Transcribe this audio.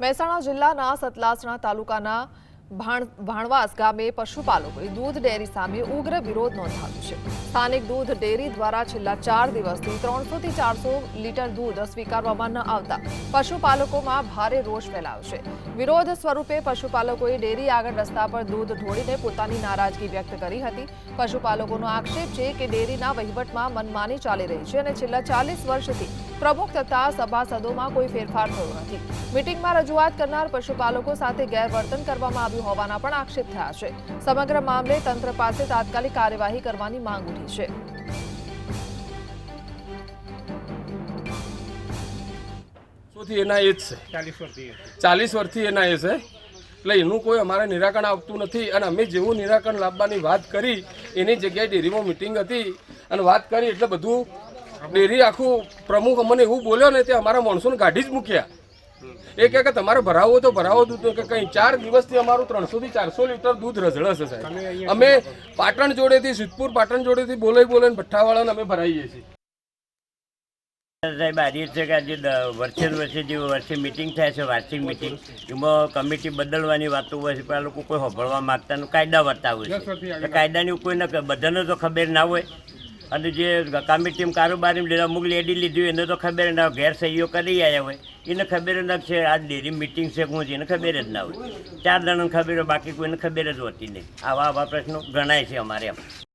મહેસાણા જિલ્લાના સતલાસણા તાલુકાના ભાણવાસ ગામે પશુપાલકોએ દૂધ ડેરી સામે ઉગ્ર વિરોધ નોંધાવ્યો છે। સ્થાનિક દૂધ ડેરી દ્વારા છેલ્લા 4 દિવસથી 300 થી 400 લીટર દૂધ સ્વીકારવામાં ન આવતા પશુપાલકોમાં ભારે રોષ ફેલાયો છે। વિરોધ સ્વરૂપે પશુપાલકોએ ડેરી આગળ રસ્તા પર દૂધ ઢોળીને પોતાની નારાજગી વ્યક્ત કરી હતી। પશુપાલકોનો આક્ષેપ છે કે ડેરીના વહીવટમાં મનમાની ચાલી રહી છે અને છેલ્લા 40 વર્ષથી પ્રમુખ તથા સભાસદોમાં કોઈ ફેરફાર થયો નથી। મીટિંગમાં રજૂઆત કરનાર પશુપાલકો સાથે ગેરવર્તન કરવામાં આવ્યું હોવાના પણ આક્ષેપ થયા છે। સમગ્ર મામલે તંત્ર પાસે તાત્કાલિક કાર્યવાહી કરવાની માંગ ઉઠી છે। એના એ જ છે 40 વર્ષથી એના એ છે એટલે એનું કોઈ અમારે નિરાકરણ આવતું નથી અને અમે જેવું નિરાકરણ લાવવાની વાત કરી એની જગ્યાએ ડેરીમાં મિટિંગ હતી અને વાત કરી એટલે બધું ડેરી આખું પ્રમુખ અમને એવું બોલ્યો ને તે અમારા માણસોને કાઢી જ મૂક્યા। એ કહે કે તમારે ભરાવો તો ભરાવો દૂધ કે કંઈ 4 દિવસથી અમારું 300 થી 400 લીટર દૂધ રઝળે છે સાહેબ। અમે પાટણ જોડેથી સિદ્ધપુર પાટણ જોડેથી બોલાવીને ભઠ્ઠાવાળાને અમે ભરાઈએ છીએ। સાહેબ આ રીતે કે આજે વર્ષે જે વર્ષે મિટિંગ થાય છે વાર્ષિક મિટિંગ એમાં કમિટી બદલવાની વાતો હોય છે પણ આ લોકો કોઈ સાંભળવા માગતા કાયદા વર્તાવે છે કાયદાની કોઈ ન બધાને તો ખબર ના હોય અને જે કમિટી કારોબારી અમુક લેડી લીધી એને તો ખબર ના ઘેર સહીઓ કરી આવ્યા હોય એને ખબર જ છે આ ડેરી મિટિંગ છે શું છે એને ખબર જ ના હોય 4 જણાને ખબર હોય બાકી કોઈને ખબર જ હોતી નહીં। આવા પ્રશ્નો ગણાય છે અમારે એમ।